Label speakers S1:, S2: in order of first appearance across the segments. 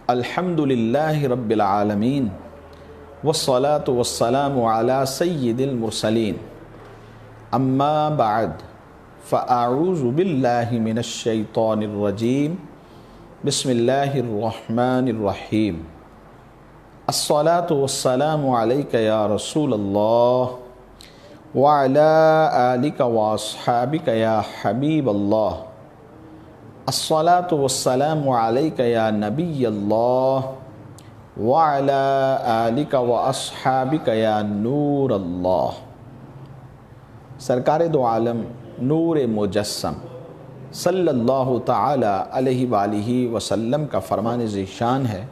S1: الحمدللہ رب العالمین والصلاة والسلام علی سید المرسلین اما بعد فاعوذ باللہ من الشیطان الرجیم بسم اللہ الرحمن الرحیم الصلاة والسلام علیک یا رسول اللہ وعلی آلک واصحابک یا حبیب اللہ الصلاة والسلام علیک یا نبی اللہ وعلی آلک واصحابک یا نور اللہ۔ سرکار دو عالم نور مجسم صلی اللہ تعالی علیہ وآلہ وسلم کا فرمان ذیشان ہے،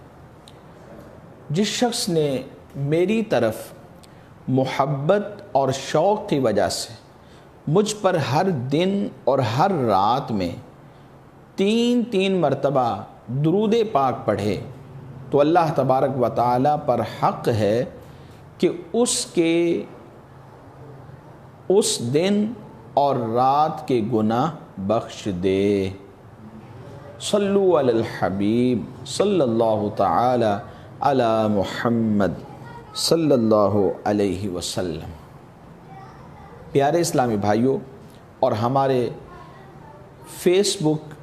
S1: جس شخص نے میری طرف محبت اور شوق کی وجہ سے مجھ پر ہر دن اور ہر رات میں تین مرتبہ درود پاک پڑھے تو اللہ تبارک و تعالی پر حق ہے کہ اس کے اس دن اور رات کے گناہ بخش دے۔ صلو علی الحبیب صلی اللہ تعالی علی محمد صلی اللہ علیہ وسلم۔ پیارے اسلامی بھائیوں اور ہمارے فیس بک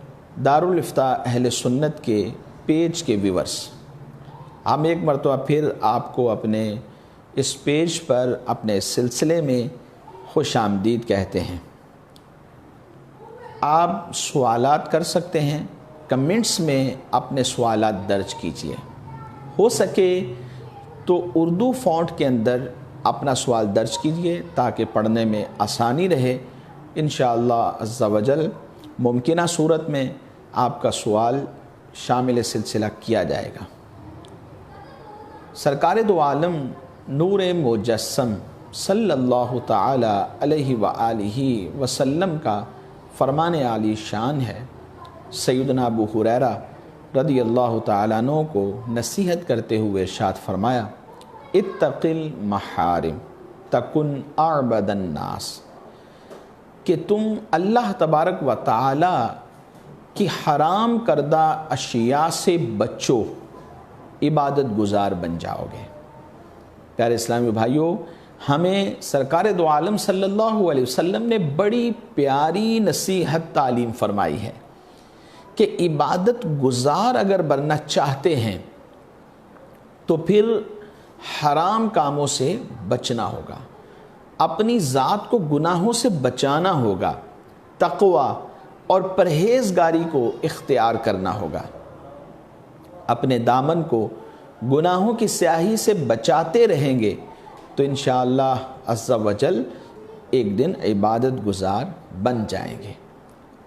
S1: دارالافتاء اہل سنت کے پیج کے ویورز، ہم ایک مرتبہ پھر آپ کو اپنے اس پیج پر اپنے سلسلے میں خوش آمدید کہتے ہیں۔ آپ سوالات کر سکتے ہیں، کمنٹس میں اپنے سوالات درج کیجئے، ہو سکے تو اردو فونٹ کے اندر اپنا سوال درج کیجئے تاکہ پڑھنے میں آسانی رہے۔ انشاءاللہ عز و جل ممکنہ صورت میں آپ کا سوال شامل سلسلہ کیا جائے گا۔ سرکار دو عالم نور مجسم صلی اللہ تعالی علیہ وآلہ وسلم کا فرمان عالی شان ہے۔ سیدنا ابو ہریرہ رضی اللہ تعالیٰ عنہ کو نصیحت کرتے ہوئے ارشاد فرمایا، اتق المحارم تکن اعبد الناس، کہ تم اللہ تبارک و تعالی کی حرام کردہ اشیاء سے بچو، عبادت گزار بن جاؤ گے۔ پیارے اسلامی بھائیوں، ہمیں سرکار دو عالم صلی اللہ علیہ وسلم نے بڑی پیاری نصیحت تعلیم فرمائی ہے کہ عبادت گزار اگر بننا چاہتے ہیں تو پھر حرام کاموں سے بچنا ہوگا، اپنی ذات کو گناہوں سے بچانا ہوگا، تقوی اور پرہیزگاری کو اختیار کرنا ہوگا، اپنے دامن کو گناہوں کی سیاہی سے بچاتے رہیں گے تو انشاءاللہ عز و جل ایک دن عبادت گزار بن جائیں گے۔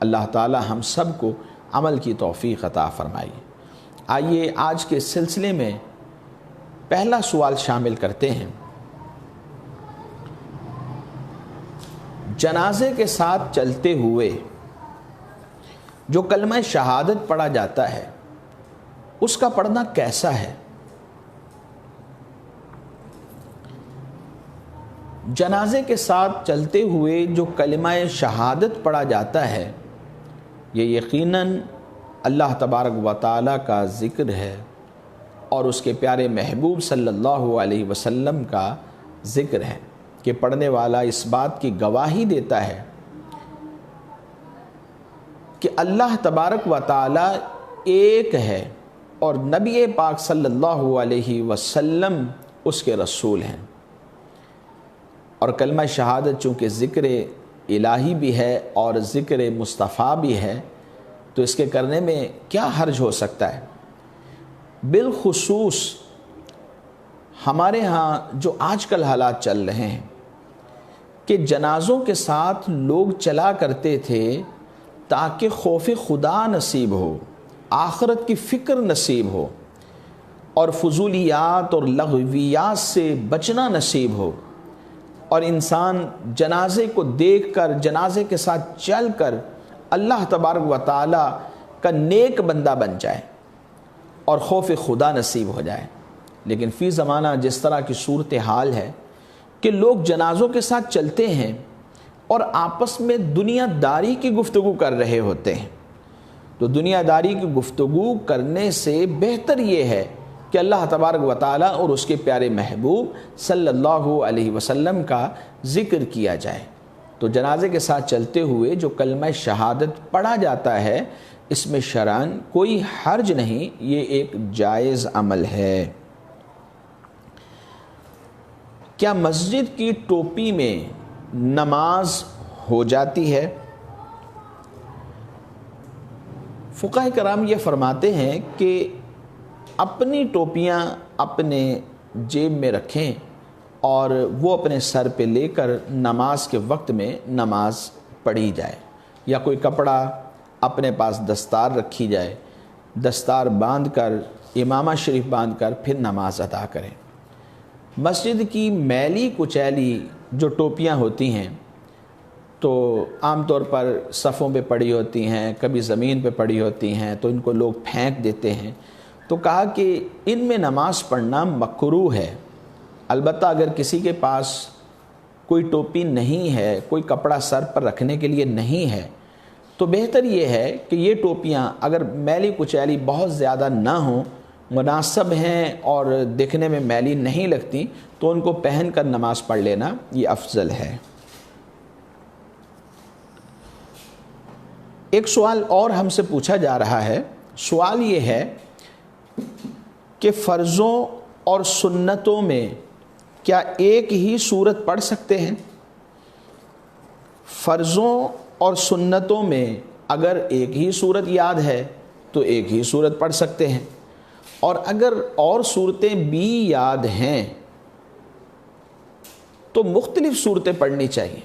S1: اللہ تعالی ہم سب کو عمل کی توفیق عطا فرمائے۔ آئیے آج کے سلسلے میں پہلا سوال شامل کرتے ہیں۔ جنازے کے ساتھ چلتے ہوئے جو کلمہ شہادت پڑھا جاتا ہے اس کا پڑھنا کیسا ہے؟ جنازے کے ساتھ چلتے ہوئے جو کلمہ شہادت پڑھا جاتا ہے یہ یقیناً اللہ تبارک و تعالیٰ کا ذکر ہے اور اس کے پیارے محبوب صلی اللہ علیہ وسلم کا ذکر ہے کہ پڑھنے والا اس بات کی گواہی دیتا ہے کہ اللہ تبارک و تعالیٰ ایک ہے اور نبی پاک صلی اللہ علیہ وسلم اس کے رسول ہیں، اور کلمہ شہادت چونکہ ذکر الہی بھی ہے اور ذکر مصطفیٰ بھی ہے تو اس کے کرنے میں کیا حرج ہو سکتا ہے۔ بالخصوص ہمارے ہاں جو آج کل حالات چل رہے ہیں کہ جنازوں کے ساتھ لوگ چلا کرتے تھے تاکہ خوف خدا نصیب ہو، آخرت کی فکر نصیب ہو اور فضولیات اور لغویات سے بچنا نصیب ہو، اور انسان جنازے کو دیکھ کر جنازے کے ساتھ چل کر اللہ تبارک و تعالی کا نیک بندہ بن جائے اور خوف خدا نصیب ہو جائے۔ لیکن فی زمانہ جس طرح کی صورتحال ہے کہ لوگ جنازوں کے ساتھ چلتے ہیں اور آپس میں دنیا داری کی گفتگو کر رہے ہوتے ہیں، تو دنیا داری کی گفتگو کرنے سے بہتر یہ ہے کہ اللہ تبارک و تعالیٰ اور اس کے پیارے محبوب صلی اللہ علیہ وسلم کا ذکر کیا جائے۔ تو جنازے کے ساتھ چلتے ہوئے جو کلمہ شہادت پڑھا جاتا ہے اس میں شرعاً کوئی حرج نہیں، یہ ایک جائز عمل ہے۔ کیا مسجد کی ٹوپی میں نماز ہو جاتی ہے؟ فقہ کرام یہ فرماتے ہیں کہ اپنی ٹوپیاں اپنے جیب میں رکھیں اور وہ اپنے سر پہ لے کر نماز کے وقت میں نماز پڑھی جائے، یا کوئی کپڑا اپنے پاس دستار رکھی جائے، دستار باندھ کر امامہ شریف باندھ کر پھر نماز ادا کریں۔ مسجد کی میلی کچیلی جو ٹوپیاں ہوتی ہیں تو عام طور پر صفوں پہ پڑی ہوتی ہیں، کبھی زمین پہ پڑی ہوتی ہیں، تو ان کو لوگ پھینک دیتے ہیں۔ تو کہا کہ ان میں نماز پڑھنا مکروہ ہے۔ البتہ اگر کسی کے پاس کوئی ٹوپی نہیں ہے، کوئی کپڑا سر پر رکھنے کے لیے نہیں ہے، تو بہتر یہ ہے کہ یہ ٹوپیاں اگر میلی کچیلی بہت زیادہ نہ ہوں، مناسب ہیں اور دیکھنے میں میلی نہیں لگتی، تو ان کو پہن کر نماز پڑھ لینا یہ افضل ہے۔ ایک سوال اور ہم سے پوچھا جا رہا ہے، سوال یہ ہے کہ فرضوں اور سنتوں میں کیا ایک ہی سورت پڑھ سکتے ہیں؟ فرضوں اور سنتوں میں اگر ایک ہی سورت یاد ہے تو ایک ہی سورت پڑھ سکتے ہیں، اور اگر اور صورتیں بھی یاد ہیں تو مختلف صورتیں پڑھنی چاہیے،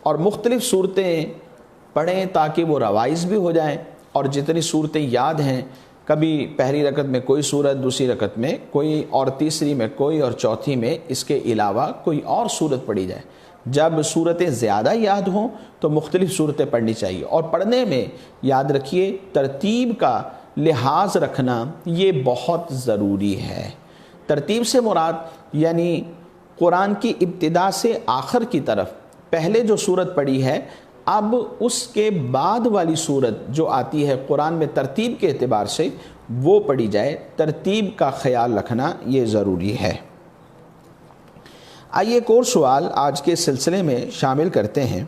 S1: اور مختلف صورتیں پڑھیں تاکہ وہ روائز بھی ہو جائیں، اور جتنی صورتیں یاد ہیں کبھی پہلی رکعت میں کوئی صورت، دوسری رکعت میں کوئی، اور تیسری میں کوئی، اور چوتھی میں اس کے علاوہ کوئی اور صورت پڑھی جائے۔ جب صورتیں زیادہ یاد ہوں تو مختلف صورتیں پڑھنی چاہیے، اور پڑھنے میں یاد رکھیے ترتیب کا لحاظ رکھنا یہ بہت ضروری ہے۔ ترتیب سے مراد یعنی قرآن کی ابتدا سے آخر کی طرف پہلے جو صورت پڑھی ہے، اب اس کے بعد والی صورت جو آتی ہے قرآن میں ترتیب کے اعتبار سے وہ پڑھی جائے۔ ترتیب کا خیال رکھنا یہ ضروری ہے۔ آئیے ایک اور سوال آج کے سلسلے میں شامل کرتے ہیں۔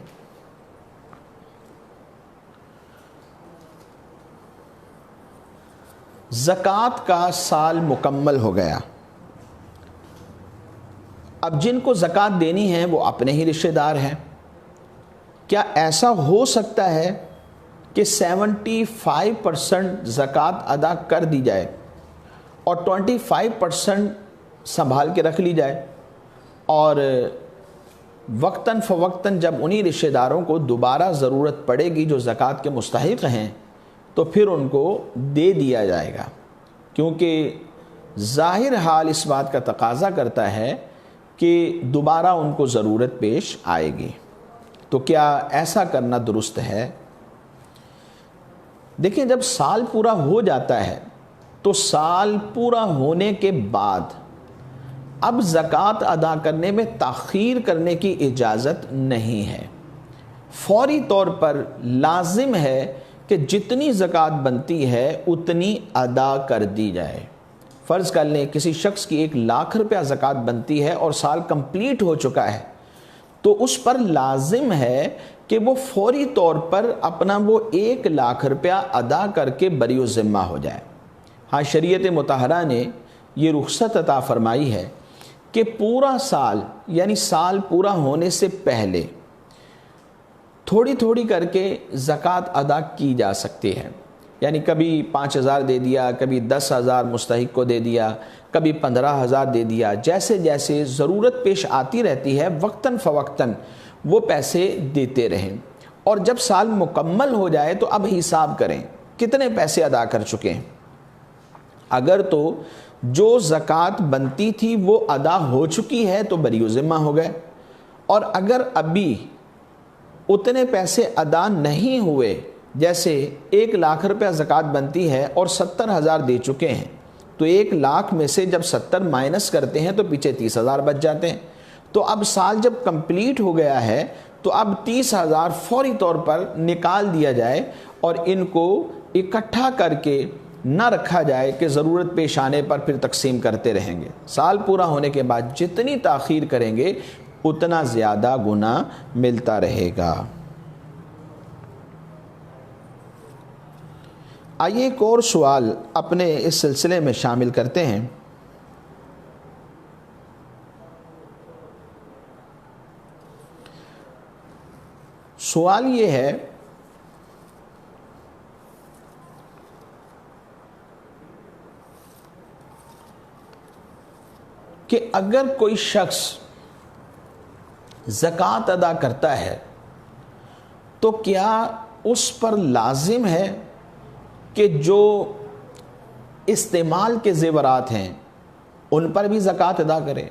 S1: زکوٰۃ کا سال مکمل ہو گیا، اب جن کو زکوٰۃ دینی ہے وہ اپنے ہی رشتہ دار ہیں، کیا ایسا ہو سکتا ہے کہ 75% زکوٰۃ ادا کر دی جائے اور 25% سنبھال کے رکھ لی جائے، اور وقتاً فوقتاً جب انہی رشتہ داروں کو دوبارہ ضرورت پڑے گی جو زکوٰۃ کے مستحق ہیں تو پھر ان کو دے دیا جائے گا؟ کیونکہ ظاہر حال اس بات کا تقاضا کرتا ہے کہ دوبارہ ان کو ضرورت پیش آئے گی۔ تو کیا ایسا کرنا درست ہے؟ دیکھیں، جب سال پورا ہو جاتا ہے تو سال پورا ہونے کے بعد اب زکوٰۃ ادا کرنے میں تاخیر کرنے کی اجازت نہیں ہے۔ فوری طور پر لازم ہے کہ جتنی زکوٰۃ بنتی ہے اتنی ادا کر دی جائے۔ فرض کر لیں کسی شخص کی 1,00,000 روپیہ زکوٰۃ بنتی ہے اور سال کمپلیٹ ہو چکا ہے، تو اس پر لازم ہے کہ وہ فوری طور پر اپنا وہ 1,00,000 روپیہ ادا کر کے بری الذمہ ہو جائے۔ ہاں، شریعت مطہرہ نے یہ رخصت عطا فرمائی ہے کہ پورا سال یعنی سال پورا ہونے سے پہلے تھوڑی تھوڑی کر کے زکوٰۃ ادا کی جا سکتی ہے، یعنی کبھی 5,000 دے دیا، کبھی 10,000 مستحق کو دے دیا، کبھی 15,000 دے دیا، جیسے جیسے ضرورت پیش آتی رہتی ہے وقتاً فوقتاً وہ پیسے دیتے رہیں، اور جب سال مکمل ہو جائے تو اب حساب کریں کتنے پیسے ادا کر چکے ہیں۔ اگر تو جو زکوٰۃ بنتی تھی وہ ادا ہو چکی ہے تو بری الذمہ ہو گئے، اور اگر ابھی اتنے پیسے ادا نہیں ہوئے، جیسے 1,00,000 روپیہ زکوٰۃ بنتی ہے اور 70,000 دے چکے ہیں، تو 1,00,000 میں سے جب 70 مائنس کرتے ہیں تو پیچھے 30,000 بچ جاتے ہیں۔ تو اب سال جب کمپلیٹ ہو گیا ہے تو اب 30,000 فوری طور پر نکال دیا جائے اور ان کو اکٹھا کر کے نہ رکھا جائے کہ ضرورت پیش آنے پر پھر تقسیم کرتے رہیں گے. سال پورا ہونے کے بعد جتنی تاخیر کریں گے اتنا زیادہ گناہ ملتا رہے گا. آئیے ایک اور سوال اپنے اس سلسلے میں شامل کرتے ہیں. سوال یہ ہے کہ اگر کوئی شخص زکوٰۃ ادا کرتا ہے تو کیا اس پر لازم ہے کہ جو استعمال کے زیورات ہیں ان پر بھی زکوٰۃ ادا کرے؟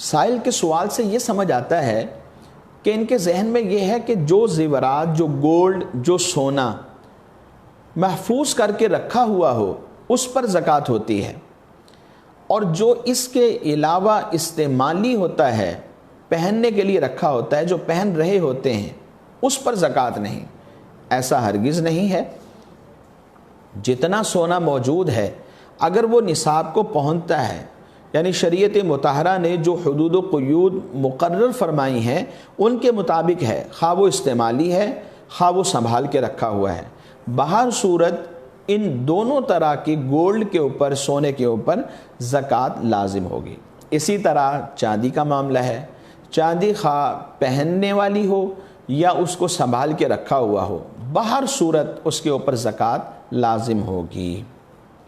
S1: سائل کے سوال سے یہ سمجھ آتا ہے کہ ان کے ذہن میں یہ ہے کہ جو زیورات، جو گولڈ، جو سونا محفوظ کر کے رکھا ہوا ہو اس پر زکوٰۃ ہوتی ہے، اور جو اس کے علاوہ استعمالی ہوتا ہے، پہننے کے لیے رکھا ہوتا ہے، جو پہن رہے ہوتے ہیں، اس پر زکوٰۃ نہیں. ایسا ہرگز نہیں ہے. جتنا سونا موجود ہے اگر وہ نصاب کو پہنچتا ہے، یعنی شریعت مطہرہ نے جو حدود و قیود مقرر فرمائی ہیں ان کے مطابق ہے، خواہ وہ استعمالی ہے خواہ وہ سنبھال کے رکھا ہوا ہے، بہر صورت ان دونوں طرح کے گولڈ کے اوپر، سونے کے اوپر زکوٰۃ لازم ہوگی. اسی طرح چاندی کا معاملہ ہے. چاندی خواہ پہننے والی ہو یا اس کو سنبھال کے رکھا ہوا ہو، بہر صورت اس کے اوپر زکوٰۃ لازم ہوگی.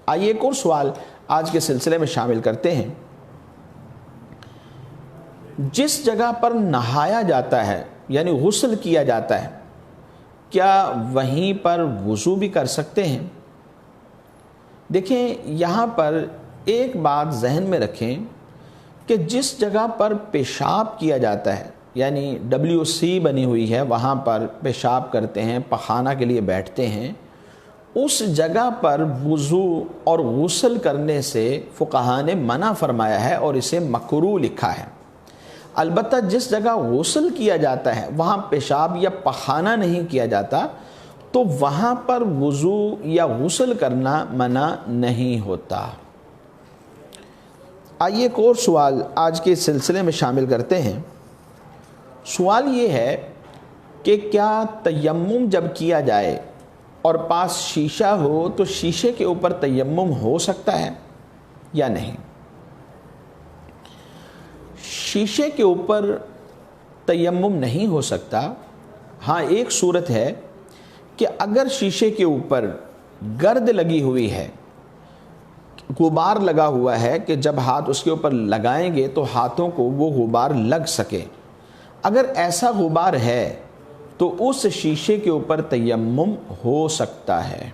S1: آئیے ایک اور سوال آج کے سلسلے میں شامل کرتے ہیں. جس جگہ پر نہایا جاتا ہے یعنی غسل کیا جاتا ہے، کیا وہیں پر وضو بھی کر سکتے ہیں؟ دیکھیں، یہاں پر ایک بات ذہن میں رکھیں کہ جس جگہ پر پیشاب کیا جاتا ہے، یعنی WC بنی ہوئی ہے، وہاں پر پیشاب کرتے ہیں، پخانہ کے لیے بیٹھتے ہیں، اس جگہ پر وضو اور غسل کرنے سے فقہاء نے منع فرمایا ہے اور اسے مکروہ لکھا ہے. البتہ جس جگہ غسل کیا جاتا ہے وہاں پیشاب یا پخانہ نہیں کیا جاتا تو وہاں پر وضو یا غسل کرنا منع نہیں ہوتا. آئیے ایک اور سوال آج کے سلسلے میں شامل کرتے ہیں. سوال یہ ہے کہ کیا تیمم جب کیا جائے اور پاس شیشہ ہو تو شیشے کے اوپر تیمم ہو سکتا ہے یا نہیں؟ شیشے کے اوپر تیمم نہیں ہو سکتا. ہاں، ایک صورت ہے کہ اگر شیشے کے اوپر گرد لگی ہوئی ہے، غبار لگا ہوا ہے کہ جب ہاتھ اس کے اوپر لگائیں گے تو ہاتھوں کو وہ غبار لگ سکے، اگر ایسا غبار ہے تو اس شیشے کے اوپر تیمم ہو سکتا ہے.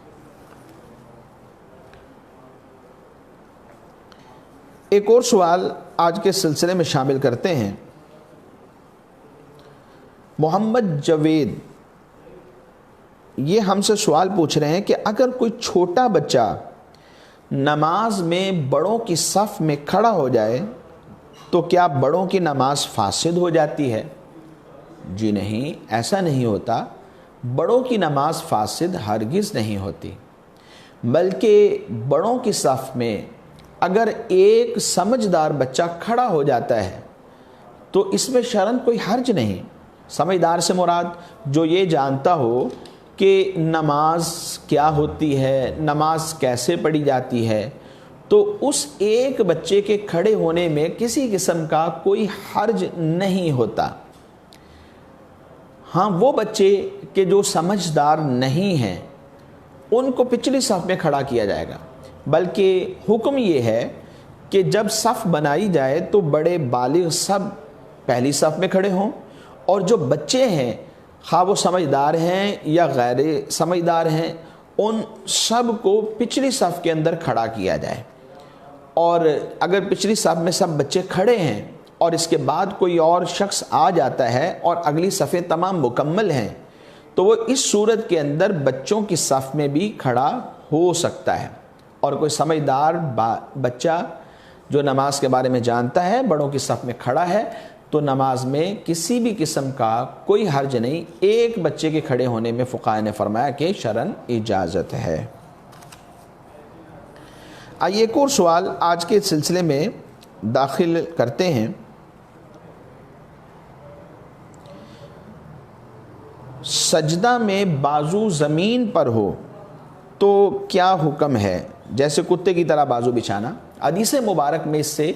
S1: ایک اور سوال آج کے سلسلے میں شامل کرتے ہیں. محمد جوید یہ ہم سے سوال پوچھ رہے ہیں کہ اگر کوئی چھوٹا بچہ نماز میں بڑوں کی صف میں کھڑا ہو جائے تو کیا بڑوں کی نماز فاسد ہو جاتی ہے؟ جی نہیں، ایسا نہیں ہوتا. بڑوں کی نماز فاسد ہرگز نہیں ہوتی، بلکہ بڑوں کی صف میں اگر ایک سمجھدار بچہ کھڑا ہو جاتا ہے تو اس میں شرعاً کوئی حرج نہیں. سمجھدار سے مراد جو یہ جانتا ہو کہ نماز کیا ہوتی ہے، نماز کیسے پڑھی جاتی ہے، تو اس ایک بچے کے کھڑے ہونے میں کسی قسم کا کوئی حرج نہیں ہوتا. ہاں، وہ بچے کہ جو سمجھدار نہیں ہیں ان کو پچھلی صف میں کھڑا کیا جائے گا، بلکہ حکم یہ ہے کہ جب صف بنائی جائے تو بڑے بالغ سب پہلی صف میں کھڑے ہوں، اور جو بچے ہیں خواہ وہ سمجھدار ہیں یا غیر سمجھدار ہیں ان سب کو پچھلی صف کے اندر کھڑا کیا جائے. اور اگر پچھلی صف میں سب بچے کھڑے ہیں اور اس کے بعد کوئی اور شخص آ جاتا ہے اور اگلی صفیں تمام مکمل ہیں تو وہ اس صورت کے اندر بچوں کی صف میں بھی کھڑا ہو سکتا ہے. اور کوئی سمجھدار بچہ جو نماز کے بارے میں جانتا ہے بڑوں کی صف میں کھڑا ہے تو نماز میں کسی بھی قسم کا کوئی حرج نہیں، ایک بچے کے کھڑے ہونے میں فقہاء نے فرمایا کہ شرعاً اجازت ہے۔ آئیے ایک اور سوال آج کے سلسلے میں داخل کرتے ہیں۔ سجدہ میں بازو زمین پر ہو تو کیا حکم ہے؟ جیسے کتے کی طرح بازو بچھانا، حدیث مبارک میں اس سے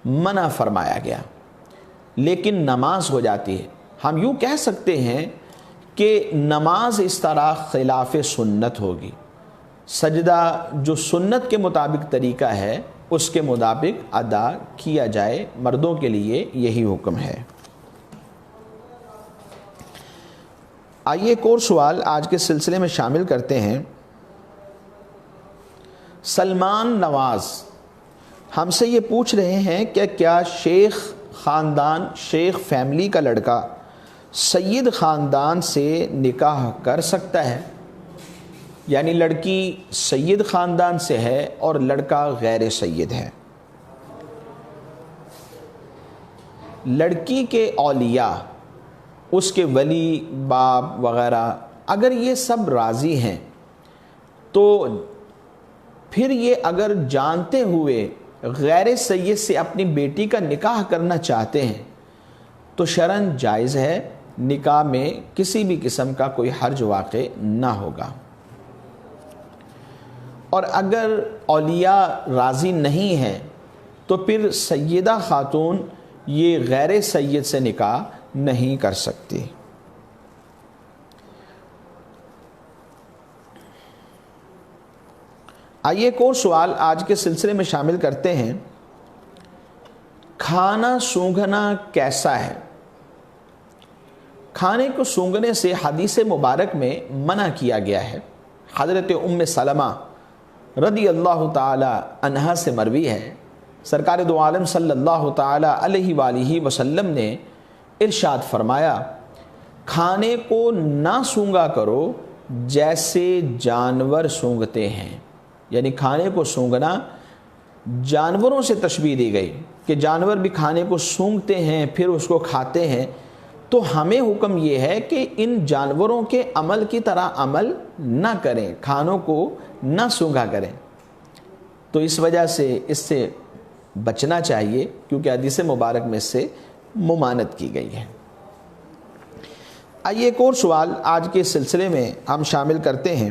S1: منع فرمایا گیا، لیکن نماز ہو جاتی ہے۔ ہم یوں کہہ سکتے ہیں کہ نماز اس طرح خلاف سنت ہوگی، سجدہ جو سنت کے مطابق طریقہ ہے اس کے مطابق ادا کیا جائے، مردوں کے لیے یہی حکم ہے۔ آئیے ایک اور سوال آج کے سلسلے میں شامل کرتے ہیں۔ سلمان نواز ہم سے یہ پوچھ رہے ہیں کہ کیا شیخ خاندان، شیخ فیملی کا لڑکا سید خاندان سے نکاح کر سکتا ہے؟ یعنی لڑکی سید خاندان سے ہے اور لڑکا غیر سید ہے۔ لڑکی کے اولیاء، اس کے ولی، باپ وغیرہ اگر یہ سب راضی ہیں تو پھر یہ اگر جانتے ہوئے غیر سید سے اپنی بیٹی کا نکاح کرنا چاہتے ہیں تو شرعاً جائز ہے، نکاح میں کسی بھی قسم کا کوئی حرج واقع نہ ہوگا۔ اور اگر اولیاء راضی نہیں ہیں تو پھر سیدہ خاتون یہ غیر سید سے نکاح نہیں کر سکتی۔ آئیے ایک اور سوال آج کے سلسلے میں شامل کرتے ہیں۔ کھانا سونگھنا کیسا ہے؟ کھانے کو سونگھنے سے حدیث مبارک میں منع کیا گیا ہے۔ حضرت ام سلمہ رضی اللہ تعالی عنہا سے مروی ہے، سرکار دو عالم صلی اللہ تعالی علیہ وآلہ وسلم نے ارشاد فرمایا، کھانے کو نہ سونگا کرو جیسے جانور سونگتے ہیں۔ یعنی کھانے کو سونگنا جانوروں سے تشبیہ دی گئی کہ جانور بھی کھانے کو سونگتے ہیں پھر اس کو کھاتے ہیں، تو ہمیں حکم یہ ہے کہ ان جانوروں کے عمل کی طرح عمل نہ کریں، کھانوں کو نہ سونگا کریں۔ تو اس وجہ سے اس سے بچنا چاہیے، کیونکہ حدیث مبارک میں اس سے ممانعت کی گئی ہے۔ آئیے ایک اور سوال آج کے سلسلے میں ہم شامل کرتے ہیں۔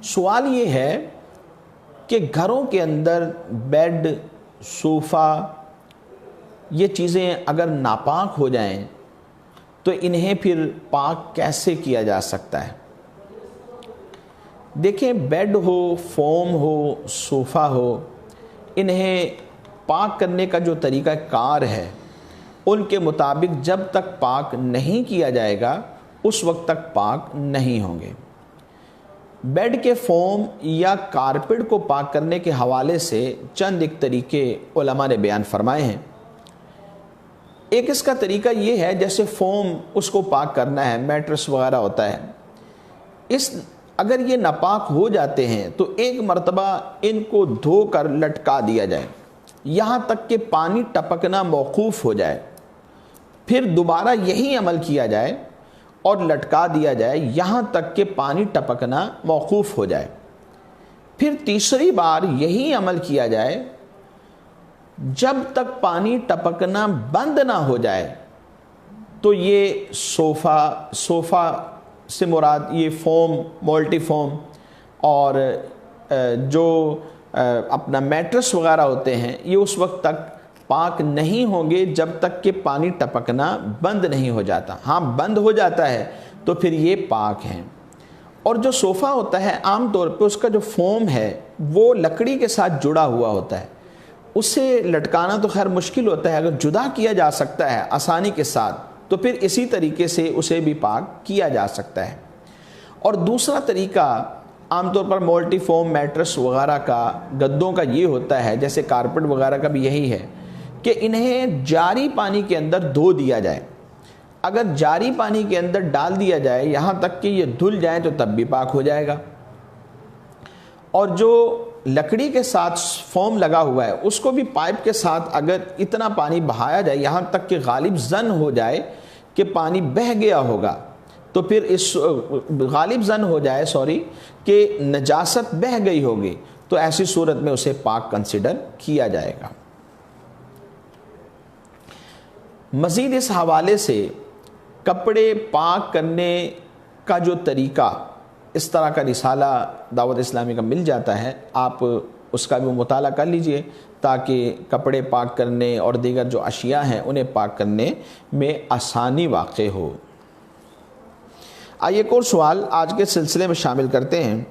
S1: سوال یہ ہے کہ گھروں کے اندر بیڈ، صوفہ، یہ چیزیں اگر ناپاک ہو جائیں تو انہیں پھر پاک کیسے کیا جا سکتا ہے؟ دیکھیں، بیڈ ہو، فوم ہو، صوفہ ہو، انہیں پاک کرنے کا جو طریقہ کار ہے ان کے مطابق جب تک پاک نہیں کیا جائے گا اس وقت تک پاک نہیں ہوں گے۔ بیڈ کے فوم یا کارپٹ کو پاک کرنے کے حوالے سے چند ایک طریقے علماء نے بیان فرمائے ہیں۔ ایک اس کا طریقہ یہ ہے، جیسے فوم اس کو پاک کرنا ہے، میٹرس وغیرہ ہوتا ہے، اگر یہ ناپاک ہو جاتے ہیں تو ایک مرتبہ ان کو دھو کر لٹکا دیا جائے یہاں تک کہ پانی ٹپکنا موقوف ہو جائے، پھر دوبارہ یہی عمل کیا جائے اور لٹکا دیا جائے یہاں تک کہ پانی ٹپکنا موقوف ہو جائے، پھر تیسری بار یہی عمل کیا جائے جب تک پانی ٹپکنا بند نہ ہو جائے۔ تو یہ صوفہ سے مراد یہ فوم، مولٹی فوم اور جو اپنا میٹرس وغیرہ ہوتے ہیں، یہ اس وقت تک پاک نہیں ہوں گے جب تک کہ پانی ٹپکنا بند نہیں ہو جاتا۔ ہاں بند ہو جاتا ہے تو پھر یہ پاک ہیں۔ اور جو صوفہ ہوتا ہے عام طور پہ اس کا جو فوم ہے وہ لکڑی کے ساتھ جڑا ہوا ہوتا ہے، اسے لٹکانا تو خیر مشکل ہوتا ہے، اگر جدا کیا جا سکتا ہے آسانی کے ساتھ تو پھر اسی طریقے سے اسے بھی پاک کیا جا سکتا ہے۔ اور دوسرا طریقہ عام طور پر مولٹی فوم، میٹرس وغیرہ کا، گدوں کا یہ ہوتا ہے، جیسے کارپٹ وغیرہ کا بھی یہی ہے کہ انہیں جاری پانی کے اندر دھو دیا جائے۔ اگر جاری پانی کے اندر ڈال دیا جائے یہاں تک کہ یہ دھل جائیں تو تب بھی پاک ہو جائے گا۔ اور جو لکڑی کے ساتھ فوم لگا ہوا ہے اس کو بھی پائپ کے ساتھ اگر اتنا پانی بہایا جائے یہاں تک کہ غالب ظن ہو جائے کہ پانی بہہ گیا ہوگا، تو پھر اس غالب ظن ہو جائے کہ نجاست بہہ گئی ہوگی، تو ایسی صورت میں اسے پاک کنسیڈر کیا جائے گا۔ مزید اس حوالے سے کپڑے پاک کرنے کا جو طریقہ، اس طرح کا رسالہ دعوت اسلامی کا مل جاتا ہے، آپ اس کا بھی مطالعہ کر لیجئے تاکہ کپڑے پاک کرنے اور دیگر جو اشیاء ہیں انہیں پاک کرنے میں آسانی واقع ہو۔ آئیے ایک اور سوال آج کے سلسلے میں شامل کرتے ہیں۔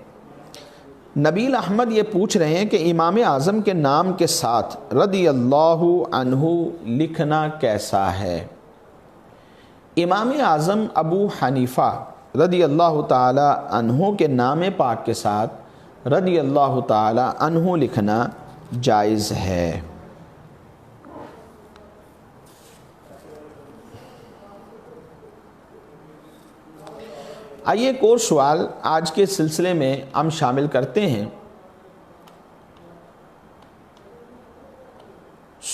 S1: نبیل احمد یہ پوچھ رہے ہیں کہ امام اعظم کے نام کے ساتھ رضی اللہ عنہ لکھنا کیسا ہے؟ امام اعظم ابو حنیفہ رضی اللہ تعالی عنہ کے نام پاک کے ساتھ رضی اللہ تعالی عنہ لکھنا جائز ہے۔ آئیے ایک اور سوال آج کے سلسلے میں ہم شامل کرتے ہیں۔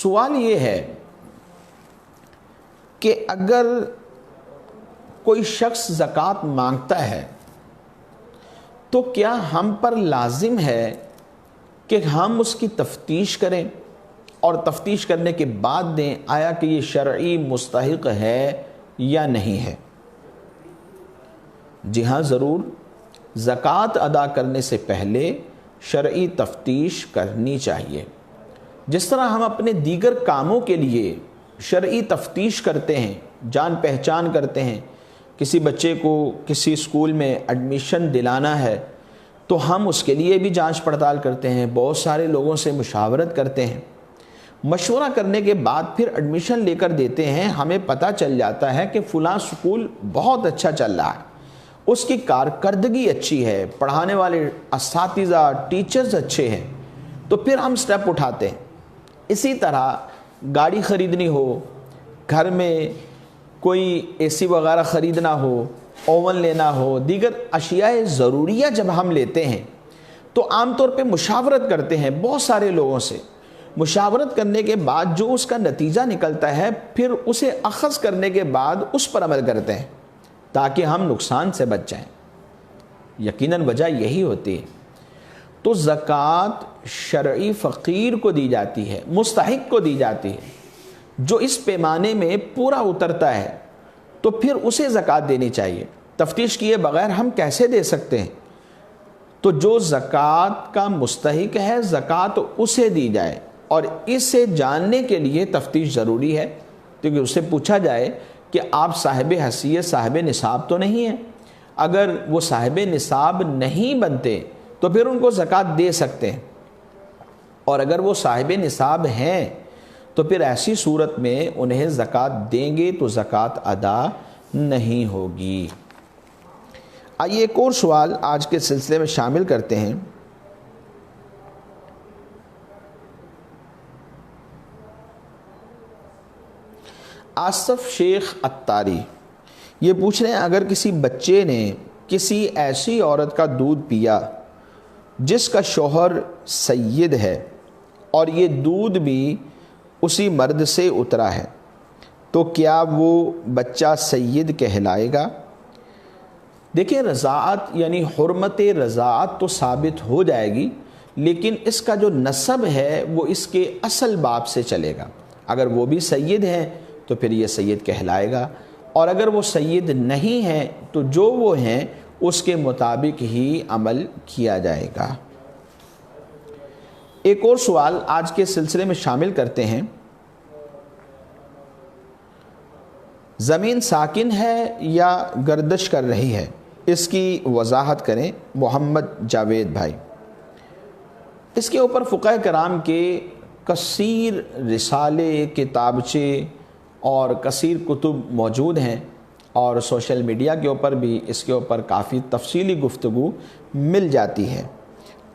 S1: سوال یہ ہے کہ اگر کوئی شخص زکوٰۃ مانگتا ہے تو کیا ہم پر لازم ہے کہ ہم اس کی تفتیش کریں اور تفتیش کرنے کے بعد دیں آیا کہ یہ شرعی مستحق ہے یا نہیں ہے؟ جی ہاں، ضرور زکوٰۃ ادا کرنے سے پہلے شرعی تفتیش کرنی چاہیے۔ جس طرح ہم اپنے دیگر کاموں کے لیے شرعی تفتیش کرتے ہیں، جان پہچان کرتے ہیں، کسی بچے کو کسی اسکول میں ایڈمیشن دلانا ہے تو ہم اس کے لیے بھی جانچ پڑتال کرتے ہیں، بہت سارے لوگوں سے مشاورت کرتے ہیں، مشورہ کرنے کے بعد پھر ایڈمیشن لے کر دیتے ہیں۔ ہمیں پتہ چل جاتا ہے کہ فلاں اسکول بہت اچھا چل رہا ہے، اس کی کارکردگی اچھی ہے، پڑھانے والے اساتذہ ٹیچرز اچھے ہیں، تو پھر ہم سٹیپ اٹھاتے ہیں۔ اسی طرح گاڑی خریدنی ہو، گھر میں کوئی اے سی وغیرہ خریدنا ہو، اوون لینا ہو، دیگر اشیاء ضروریہ جب ہم لیتے ہیں تو عام طور پہ مشاورت کرتے ہیں بہت سارے لوگوں سے۔ مشاورت کرنے کے بعد جو اس کا نتیجہ نکلتا ہے پھر اسے اخذ کرنے کے بعد اس پر عمل کرتے ہیں تاکہ ہم نقصان سے بچ جائیں۔ یقیناً وجہ یہی ہوتی ہے۔ تو زکوٰۃ شرعی فقیر کو دی جاتی ہے، مستحق کو دی جاتی ہے، جو اس پیمانے میں پورا اترتا ہے تو پھر اسے زکوٰۃ دینی چاہیے۔ تفتیش کیے بغیر ہم کیسے دے سکتے ہیں؟ تو جو زکوٰۃ کا مستحق ہے زکوٰۃ اسے دی جائے، اور اسے جاننے کے لیے تفتیش ضروری ہے، کیونکہ اس سے پوچھا جائے کہ آپ صاحب حیثیت صاحب نصاب تو نہیں ہیں۔ اگر وہ صاحب نصاب نہیں بنتے تو پھر ان کو زکوٰۃ دے سکتے ہیں، اور اگر وہ صاحب نصاب ہیں تو پھر ایسی صورت میں انہیں زکوٰۃ دیں گے تو زکوٰۃ ادا نہیں ہوگی۔ آئیے ایک اور سوال آج کے سلسلے میں شامل کرتے ہیں۔ آصف شیخ اتاری یہ پوچھ رہے ہیں، اگر کسی بچے نے کسی ایسی عورت کا دودھ پیا جس کا شوہر سید ہے اور یہ دودھ بھی اسی مرد سے اترا ہے، تو کیا وہ بچہ سید کہلائے گا؟ دیکھیں، رضاعت یعنی حرمت رضاعت تو ثابت ہو جائے گی، لیکن اس کا جو نسب ہے وہ اس کے اصل باپ سے چلے گا۔ اگر وہ بھی سید ہیں تو پھر یہ سید کہلائے گا، اور اگر وہ سید نہیں ہیں تو جو وہ ہیں اس کے مطابق ہی عمل کیا جائے گا۔ ایک اور سوال آج کے سلسلے میں شامل کرتے ہیں۔ زمین ساکن ہے یا گردش کر رہی ہے، اس کی وضاحت کریں۔ محمد جاوید بھائی، اس کے اوپر فقہ کرام کے کثیر رسالے، کتابچے اور کثیر کتب موجود ہیں، اور سوشل میڈیا کے اوپر بھی اس کے اوپر کافی تفصیلی گفتگو مل جاتی ہے،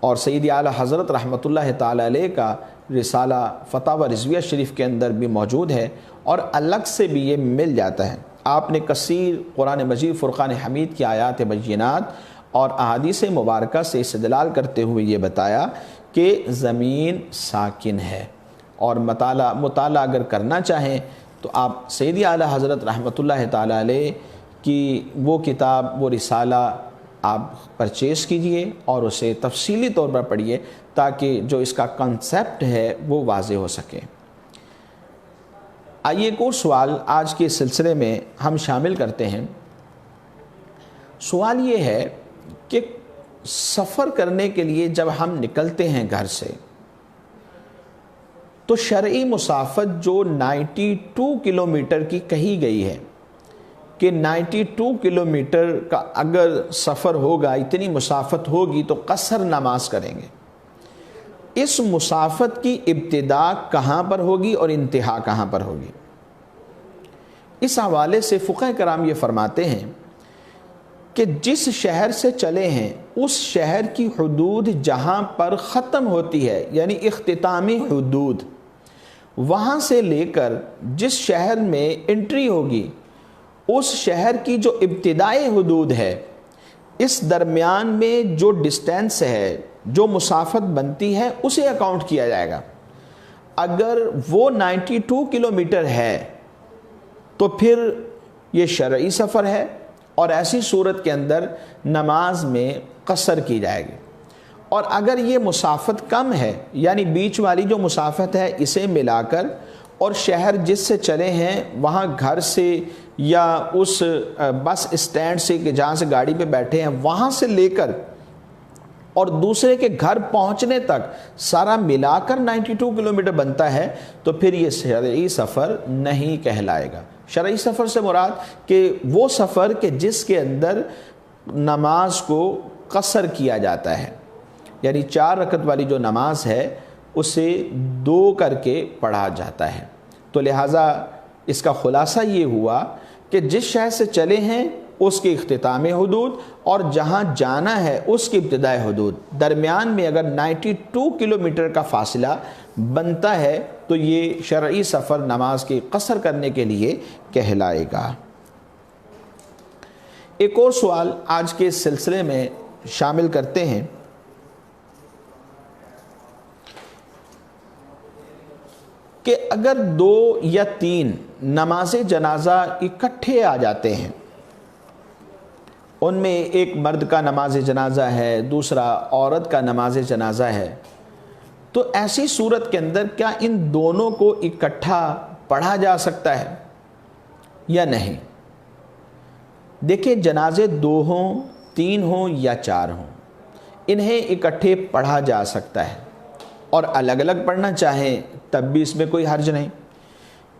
S1: اور سید اعلیٰ حضرت رحمۃ اللہ تعالی علیہ کا رسالہ فتاوی رضویہ شریف کے اندر بھی موجود ہے، اور الگ سے بھی یہ مل جاتا ہے۔ آپ نے کثیر قرآن مجید فرقان حمید کی آیات بینات اور احادیث مبارکہ سے استدلال کرتے ہوئے یہ بتایا کہ زمین ساکن ہے، اور مطالعہ اگر کرنا چاہیں تو آپ سیدی اعلیٰ حضرت رحمۃ اللہ تعالیٰ علیہ کی وہ کتاب، وہ رسالہ آپ پرچیز کیجئے اور اسے تفصیلی طور پر پڑھیے تاکہ جو اس کا کنسیپٹ ہے وہ واضح ہو سکے۔ آئیے ایک اور سوال آج کے سلسلے میں ہم شامل کرتے ہیں۔ سوال یہ ہے کہ سفر کرنے کے لیے جب ہم نکلتے ہیں گھر سے تو شرعی مسافت جو 92 کلومیٹر کی کہی گئی ہے کہ 92 کلومیٹر کا اگر سفر ہوگا، اتنی مسافت ہوگی تو قصر نماز کریں گے۔ اس مسافت کی ابتدا کہاں پر ہوگی اور انتہا کہاں پر ہوگی؟ اس حوالے سے فقہ کرام یہ فرماتے ہیں کہ جس شہر سے چلے ہیں اس شہر کی حدود جہاں پر ختم ہوتی ہے، یعنی اختتامی حدود، وہاں سے لے کر جس شہر میں انٹری ہوگی اس شہر کی جو ابتدائی حدود ہے، اس درمیان میں جو ڈسٹینس ہے، جو مسافت بنتی ہے، اسے اکاؤنٹ کیا جائے گا۔ اگر وہ 92 کلومیٹر ہے تو پھر یہ شرعی سفر ہے، اور ایسی صورت کے اندر نماز میں قصر کی جائے گی۔ اور اگر یہ مسافت کم ہے، یعنی بیچ والی جو مسافت ہے اسے ملا کر، اور شہر جس سے چلے ہیں وہاں گھر سے یا اس بس اسٹینڈ سے کہ جہاں سے گاڑی پہ بیٹھے ہیں وہاں سے لے کر اور دوسرے کے گھر پہنچنے تک سارا ملا کر 92 کلومیٹر بنتا ہے، تو پھر یہ شرعی سفر نہیں کہلائے گا۔ شرعی سفر سے مراد کہ وہ سفر کہ جس کے اندر نماز کو قصر کیا جاتا ہے، یعنی 4 رکعت والی جو نماز ہے اسے 2 کر کے پڑھا جاتا ہے۔ تو لہٰذا اس کا خلاصہ یہ ہوا کہ جس شہر سے چلے ہیں اس کی اختتام حدود اور جہاں جانا ہے اس کی ابتدائی حدود، درمیان میں اگر 92 کلومیٹر کا فاصلہ بنتا ہے تو یہ شرعی سفر نماز کی قصر کرنے کے لیے کہلائے گا۔ ایک اور سوال آج کے اس سلسلے میں شامل کرتے ہیں کہ اگر 2 یا 3 نماز جنازہ اکٹھے آ جاتے ہیں، ان میں ایک مرد کا نماز جنازہ ہے، دوسرا عورت کا نماز جنازہ ہے، تو ایسی صورت کے اندر کیا ان دونوں کو اکٹھا پڑھا جا سکتا ہے یا نہیں؟ دیکھیں، جنازے 2 ہوں، 3 ہوں یا 4 ہوں، انہیں اکٹھے پڑھا جا سکتا ہے، اور الگ الگ پڑھنا چاہیں تب بھی اس میں کوئی حرج نہیں۔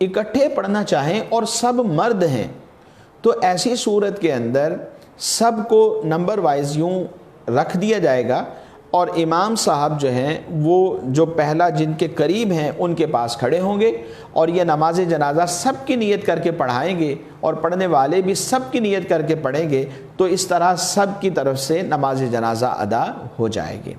S1: اکٹھے پڑھنا چاہیں اور سب مرد ہیں تو ایسی صورت کے اندر سب کو نمبر وائز یوں رکھ دیا جائے گا، اور امام صاحب جو ہیں وہ جو پہلا جن کے قریب ہیں ان کے پاس کھڑے ہوں گے، اور یہ نماز جنازہ سب کی نیت کر کے پڑھائیں گے، اور پڑھنے والے بھی سب کی نیت کر کے پڑھیں گے، تو اس طرح سب کی طرف سے نماز جنازہ ادا ہو جائے گی۔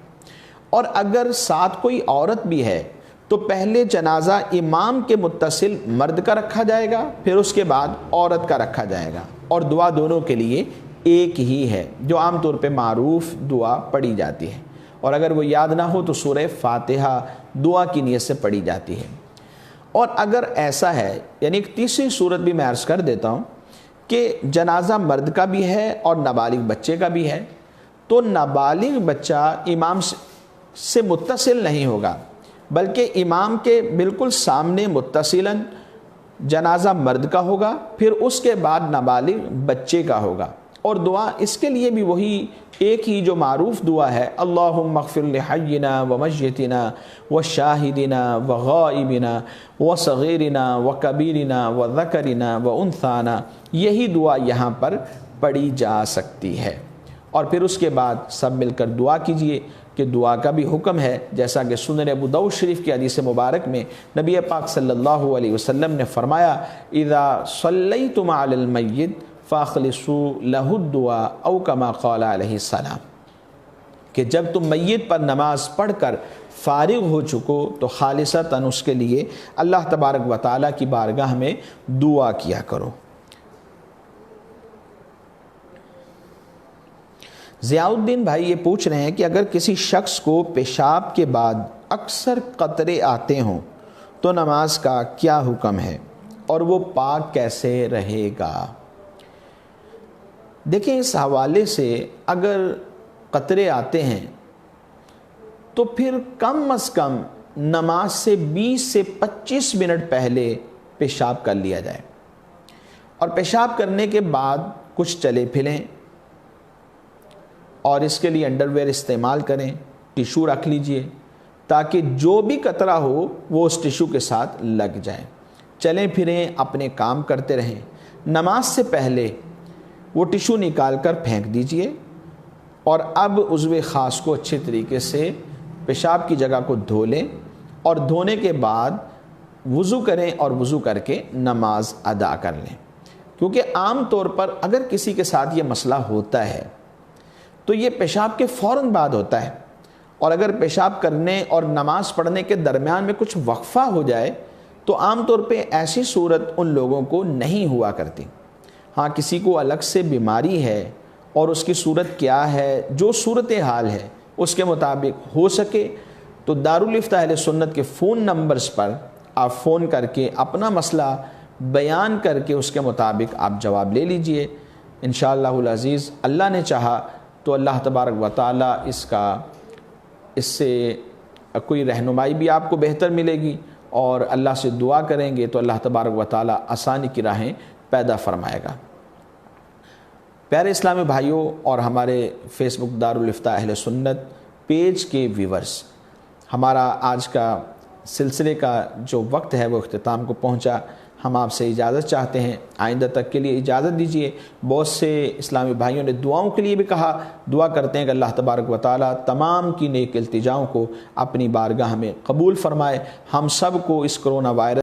S1: اور اگر ساتھ کوئی عورت بھی ہے تو پہلے جنازہ امام کے متصل مرد کا رکھا جائے گا، پھر اس کے بعد عورت کا رکھا جائے گا، اور دعا دونوں کے لیے ایک ہی ہے جو عام طور پہ معروف دعا پڑھی جاتی ہے، اور اگر وہ یاد نہ ہو تو سورہ فاتحہ دعا کی نیت سے پڑھی جاتی ہے۔ اور اگر ایسا ہے، یعنی ایک تیسری صورت بھی میں عرض کر دیتا ہوں کہ جنازہ مرد کا بھی ہے اور نابالغ بچے کا بھی ہے، تو نابالغ بچہ امام سے متصل نہیں ہوگا، بلکہ امام کے بالکل سامنے متصلاً جنازہ مرد کا ہوگا، پھر اس کے بعد نابالغ بچے کا ہوگا، اور دعا اس کے لیے بھی وہی ایک ہی جو معروف دعا ہے، اللہم اغفر لحینا ومیتنا وشاہدنا وغائبنا وصغیرنا وکبیرنا وذکرنا وانثانا، یہی دعا یہاں پر پڑھی جا سکتی ہے۔ اور پھر اس کے بعد سب مل کر دعا کیجئے، کہ دعا کا بھی حکم ہے، جیسا کہ سنن ابو داؤد شریف کی حدیث مبارک میں نبی پاک صلی اللہ علیہ وسلم نے فرمایا، اذا صلیتم علی المیت فاخلصوا لہ الدعاء او کما قال علیہ السلام، کہ جب تم میت پر نماز پڑھ کر فارغ ہو چکو تو خالصتاً اس کے لیے اللہ تبارک و تعالیٰ کی بارگاہ میں دعا کیا کرو۔ ضیاء الدین بھائی یہ پوچھ رہے ہیں کہ اگر کسی شخص کو پیشاب کے بعد اکثر قطرے آتے ہوں تو نماز کا کیا حکم ہے اور وہ پاک کیسے رہے گا؟ دیکھیں اس حوالے سے اگر قطرے آتے ہیں تو پھر کم از کم نماز سے 20 سے 25 منٹ پہلے پیشاب کر لیا جائے، اور پیشاب کرنے کے بعد کچھ چلے پھریں، اور اس کے لیے انڈر ویئر استعمال کریں، ٹیشو رکھ لیجئے تاکہ جو بھی قطرہ ہو وہ اس ٹیشو کے ساتھ لگ جائے، چلیں پھریں، اپنے کام کرتے رہیں۔ نماز سے پہلے وہ ٹیشو نکال کر پھینک دیجئے، اور اب عضو خاص کو اچھے طریقے سے پیشاب کی جگہ کو دھو لیں، اور دھونے کے بعد وضو کریں اور وضو کر کے نماز ادا کر لیں۔ کیونکہ عام طور پر اگر کسی کے ساتھ یہ مسئلہ ہوتا ہے تو یہ پیشاب کے فوراً بعد ہوتا ہے، اور اگر پیشاب کرنے اور نماز پڑھنے کے درمیان میں کچھ وقفہ ہو جائے تو عام طور پہ ایسی صورت ان لوگوں کو نہیں ہوا کرتی۔ ہاں کسی کو الگ سے بیماری ہے اور اس کی صورت کیا ہے، جو صورتحال ہے اس کے مطابق ہو سکے تو دارالفتہ اہل سنت کے فون نمبرز پر آپ فون کر کے اپنا مسئلہ بیان کر کے اس کے مطابق آپ جواب لے لیجئے۔ انشاءاللہ العزیز اللہ نے چاہا تو اللہ تبارک و تعالی اس سے کوئی رہنمائی بھی آپ کو بہتر ملے گی، اور اللہ سے دعا کریں گے تو اللہ تبارک و تعالی آسانی کی راہیں پیدا فرمائے گا۔ پیارے اسلامی بھائیوں اور ہمارے فیس بک دارالفتہ اہل سنت پیج کے ویورز، ہمارا آج کا سلسلے کا جو وقت ہے وہ اختتام کو پہنچا۔ ہم آپ سے اجازت چاہتے ہیں، آئندہ تک کے لیے اجازت دیجیے۔ بہت سے اسلامی بھائیوں نے دعاؤں کے لیے بھی کہا، دعا کرتے ہیں کہ اللہ تبارک و تعالی تمام کی نیک التجاؤں کو اپنی بارگاہ میں قبول فرمائے، ہم سب کو اس کرونا وائرس